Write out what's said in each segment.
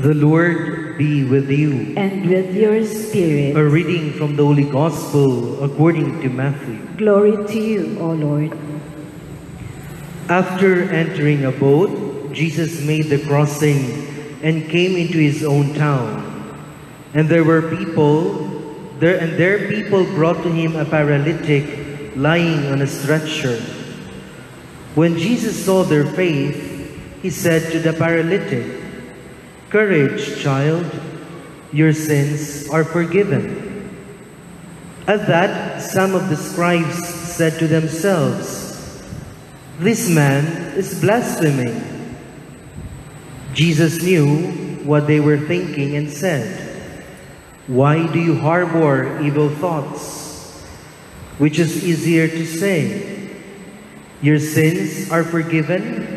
The Lord be with you. And with your spirit. A reading from the Holy Gospel according to Matthew. Glory to you, O Lord. After entering a boat, Jesus made the crossing and came into his own town. And there people brought to him a paralytic lying on a stretcher. When Jesus saw their faith, he said to the paralytic, "Courage, child, your sins are forgiven." At that, some of the scribes said to themselves, "This man is blaspheming." Jesus knew what they were thinking and said, "Why do you harbor evil thoughts? Which is easier to say, 'Your sins are forgiven,'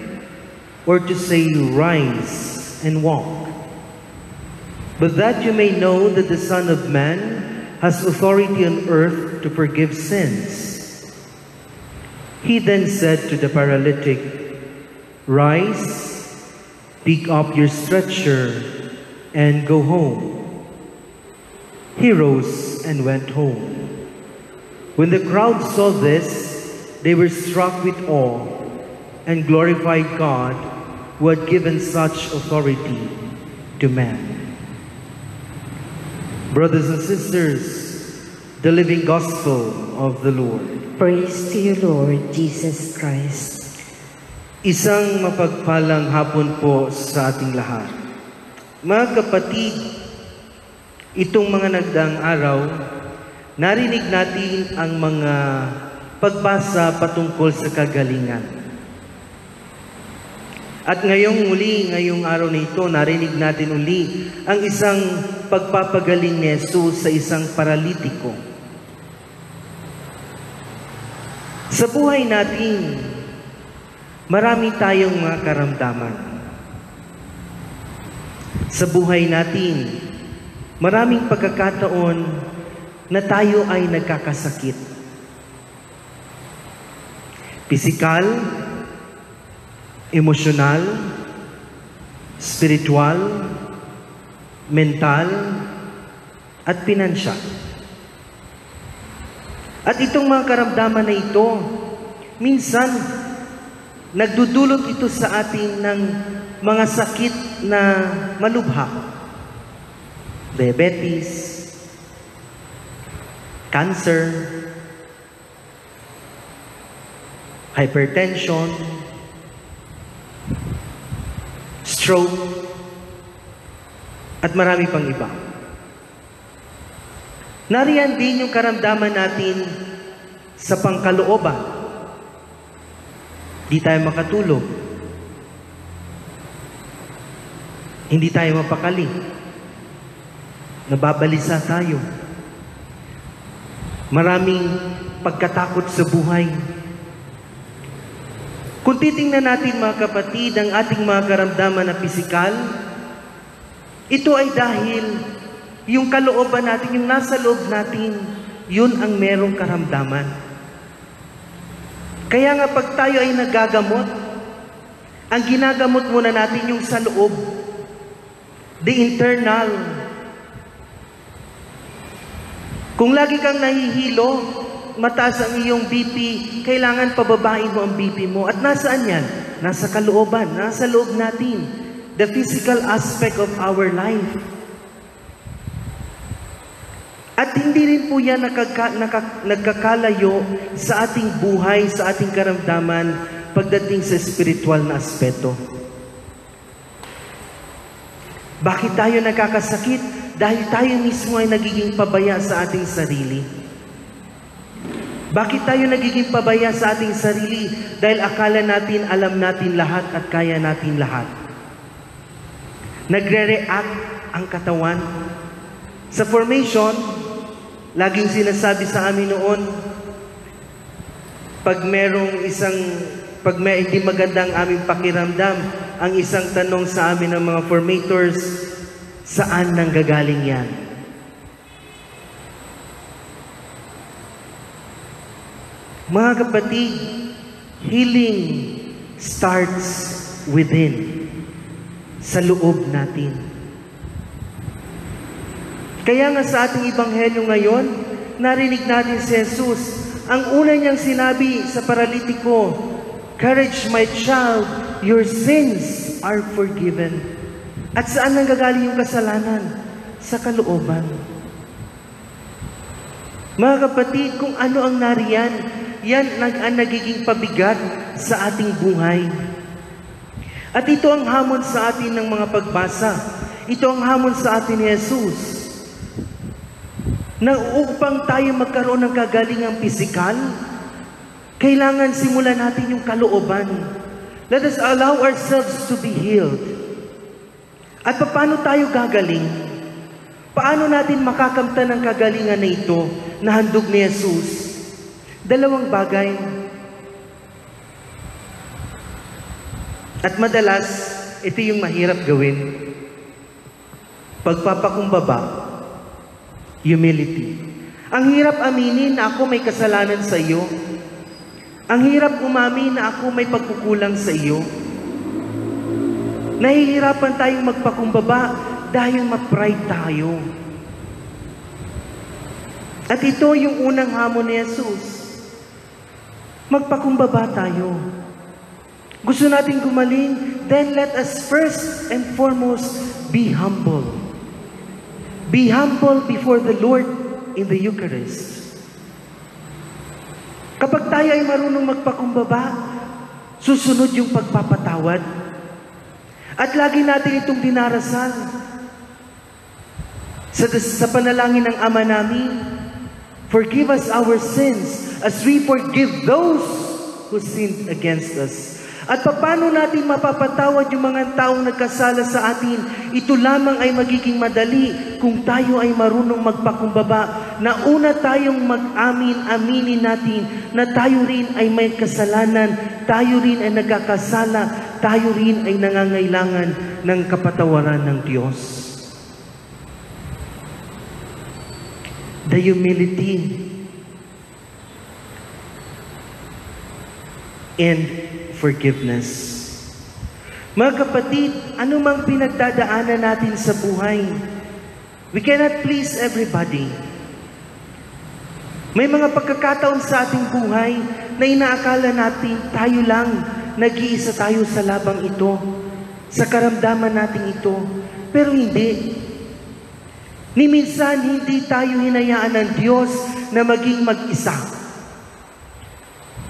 or to say, 'Rise and walk'? But that you may know that the Son of Man has authority on earth to forgive sins." He then said to the paralytic, "Rise, pick up your stretcher, and go home." He rose and went home. When the crowd saw this, they were struck with awe and glorified God who had given such authority to man. Brothers and sisters, the living gospel of the Lord. Praise to you, Lord Jesus Christ. Isang mapagpalang hapon po sa ating lahat. Mga kapatid, itong mga nagdaang araw, narinig natin ang mga pagbasa patungkol sa kagalingan. At ngayong araw na ito, narinig natin uli ang isang pagpapagaling ni Jesus sa isang paralitiko. Sa buhay natin, marami tayong mga karamdaman. Sa buhay natin, maraming pagkakataon na tayo ay nagkakasakit. Pisikal, emosyonal, spiritual, mental, at pinansyal. At itong mga karamdaman na ito, minsan, nagdudulot ito sa atin ng mga sakit na malubha. Diabetes, cancer, hypertension, stroke, at marami pang iba. Nariyan din yung karamdaman natin sa pangkalooban. Hindi tayo makatulog. Hindi tayo mapakali. Nababalisa tayo. Maraming pagkatakot sa buhay. Kung titingnan natin mga kapatid, ang ating mga karamdaman na pisikal, ito ay dahil yung kalooban natin, yung nasa loob natin, yun ang merong karamdaman. Kaya nga pag tayo ay nagagamot, ang ginagamot muna natin yung sa loob, the internal. Kung lagi kang nahihilo, mataas ang iyong BP, kailangan pababain mo ang BP mo. At nasaan yan? Nasa kalooban, nasa loob natin. The physical aspect of our life. At hindi rin po yan nagkakalayo sa ating buhay, sa ating karamdaman, pagdating sa spiritual na aspeto. Bakit tayo nagkakasakit? Dahil tayo mismo ay nagiging pabaya sa ating sarili. Bakit tayo nagiging pabaya sa ating sarili? Dahil akala natin, alam natin lahat at kaya natin lahat. Nagre-react ang katawan. Sa formation, laging sinasabi sa amin noon, pag may hindi magandang aming pakiramdam, ang isang tanong sa amin ng mga formators, saan nanggagaling yan? Mga kapatid, healing starts within, sa loob natin. Kaya nga sa ating ebanghelyo ngayon, narinig natin si Jesus. Ang una niyang sinabi sa paralitiko, "Courage, my child, your sins are forgiven." At saan nanggagaling yung kasalanan? Sa kalooban. Mga kapatid, kung ano ang nariyan, yan ang nagiging pabigat sa ating buhay. At ito ang hamon sa atin ng mga pagbasa. Ito ang hamon sa atin ni Jesus. Na upang tayo magkaroon ng kagalingang pisikal, kailangan simulan natin yung kalooban. Let us allow ourselves to be healed. At paano tayo gagaling? Paano natin makakamtan ng kagalingan na ito na handog ni Jesus? Dalawang bagay. At madalas, ito yung mahirap gawin. Pagpapakumbaba. Humility. Ang hirap aminin na ako may kasalanan sa iyo. Ang hirap umamin na ako may pagkukulang sa iyo. Nahihirapan tayong magpakumbaba dahil ma-pride tayo. At ito yung unang hamon ni Jesus. Magpakumbaba tayo. Gusto natin gumaling, then let us first and foremost be humble. Be humble before the Lord in the Eucharist. Kapag tayo ay marunong magpakumbaba, susunod yung pagpapatawad. At lagi natin itong dinarasal. Sa panalangin ng Ama namin, forgive us our sins as we forgive those who sinned against us. At paano natin mapapatawad yung mga taong nagkasala sa atin? Ito lamang ay magiging madali kung tayo ay marunong magpakumbaba. Na una tayong aminin natin na tayo rin ay may kasalanan, tayo rin ay nagkakasala, tayo rin ay nangangailangan ng kapatawaran ng Diyos. The humility and forgiveness. Mga kapatid, anumang pinagdadaanan natin sa buhay, we cannot please everybody. May mga pagkakataon sa ating buhay na inaakala natin tayo lang, nag-iisa tayo sa labang ito, sa karamdaman natin ito. Pero hindi. Ni minsan, hindi tayo hinayaan ng Diyos na maging mag-isa.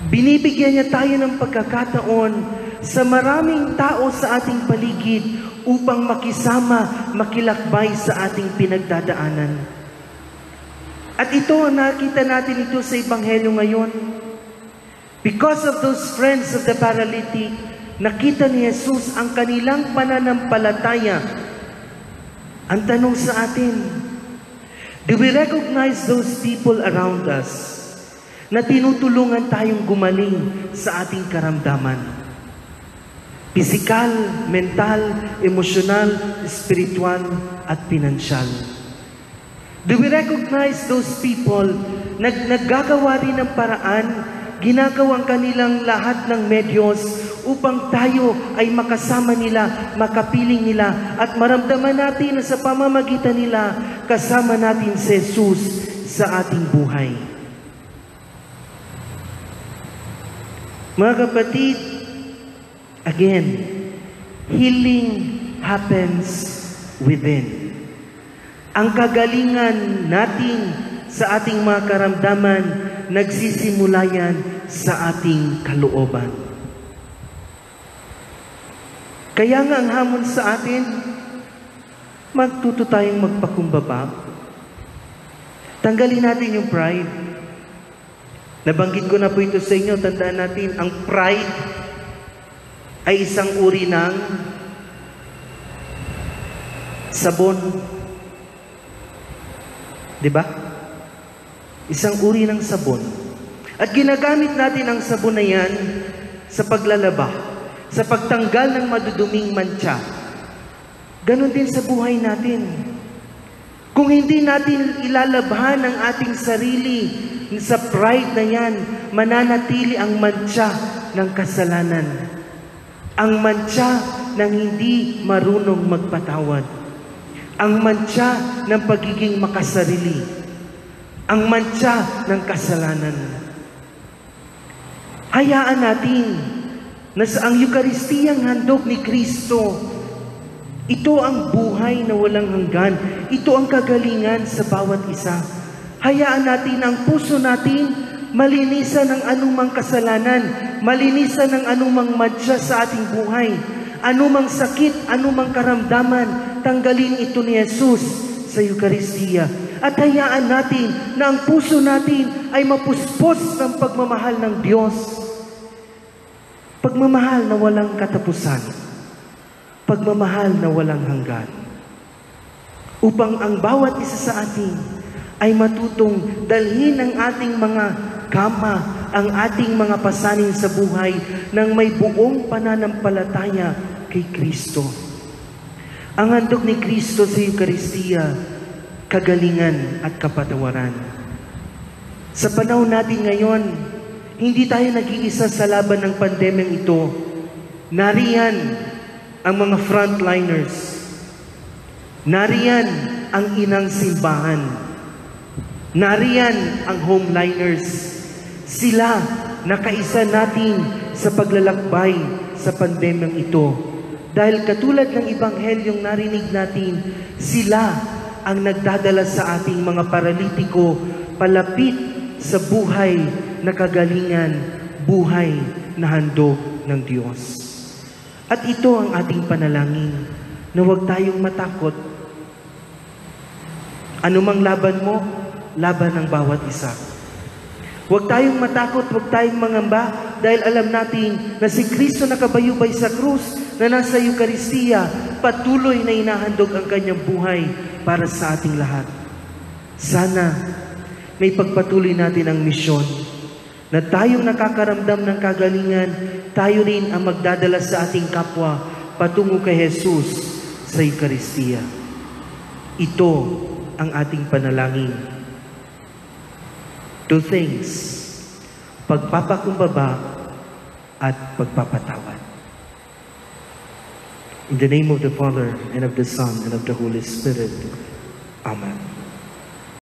Binibigyan niya tayo ng pagkakataon sa maraming tao sa ating paligid upang makisama, makilakbay sa ating pinagdadaanan. At ito, nakita natin ito sa Ebanghelyo ngayon. Because of those friends of the paralytic, nakita ni Jesus ang kanilang pananampalataya. Ang tanong sa atin, do we recognize those people around us na tinutulungan tayong gumaling sa ating karamdaman? Pisikal, mental, emosyonal, spiritual, at pinansyal. Do we recognize those people na naggagawa rin ng paraan, ginagawang kanilang lahat ng medyos upang tayo ay makasama nila, makapiling nila, at maramdaman natin na sa pamamagitan nila, kasama natin si Jesus sa ating buhay. Mga kapatid, again, healing happens within. Ang kagalingan natin sa ating mga karamdaman, nagsisimula yan sa ating kalooban. Kaya nga ang hamon sa atin, magtuto tayong magpakumbaba. Tanggalin natin yung pride. Nabanggit ko na po ito sa inyo, tandaan natin, ang pride ay isang uri ng sabon. Diba? Isang uri ng sabon. At ginagamit natin ang sabon na yan sa paglalaba, sa pagtanggal ng maduduming mantsa. Ganon din sa buhay natin. Kung hindi natin ilalabhan ang ating sarili sa pride na yan, mananatili ang mantsa ng kasalanan. Ang mantsa ng hindi marunong magpatawad. ang mantsa ng pagiging makasarili, ang mantsa ng kasalanan. Hayaan natin na sa ang Eukaristiyang handog ni Kristo, ito ang buhay na walang hanggan. Ito ang kagalingan sa bawat isa. Hayaan natin ang puso natin malinisan ng anumang kasalanan, malinisan ng anumang mantsa sa ating buhay, anumang sakit, anumang karamdaman, tanggalin ito ni Jesus sa Eukaristiya. At hayaan natin na ang puso natin ay mapuspos ng pagmamahal ng Diyos. Pagmamahal na walang katapusan. Pagmamahal na walang hanggan. Upang ang bawat isa sa atin ay matutong dalhin ang ating mga kama, ang ating mga pasanin sa buhay ng may buong pananampalataya kay Kristo. Ang handog ni Kristo sa Eukaristiya, kagalingan at kapatawaran. Sa panahon natin ngayon, hindi tayo nag-iisa sa laban ng pandemyang ito. Nariyan ang mga frontliners. Nariyan ang inang simbahan. Nariyan ang homeliners. Sila nakaisa natin sa paglalakbay sa pandemyang ito. Dahil katulad ng Ebanghelyong narinig natin, sila ang nagdadala sa ating mga paralitiko palapit sa buhay na kagalingan, buhay na handog ng Diyos. At ito ang ating panalangin, na huwag tayong matakot. Anumang laban mo, laban ng bawat isa. Huwag tayong matakot, huwag tayong mangamba, dahil alam natin na si Kristo nakabayubay sa krus, na nasa Eukaristiya, patuloy na inahandog ang kanyang buhay para sa ating lahat. Sana may pagpatuloy natin ang misyon, na tayong nakakaramdam ng kagalingan, tayo rin ang magdadala sa ating kapwa patungo kay Jesus sa Eukaristiya. Ito ang ating panalangin. Two things: pagpapakumbaba at pagpapatawad. In the name of the Father, and of the Son, and of the Holy Spirit. Amen.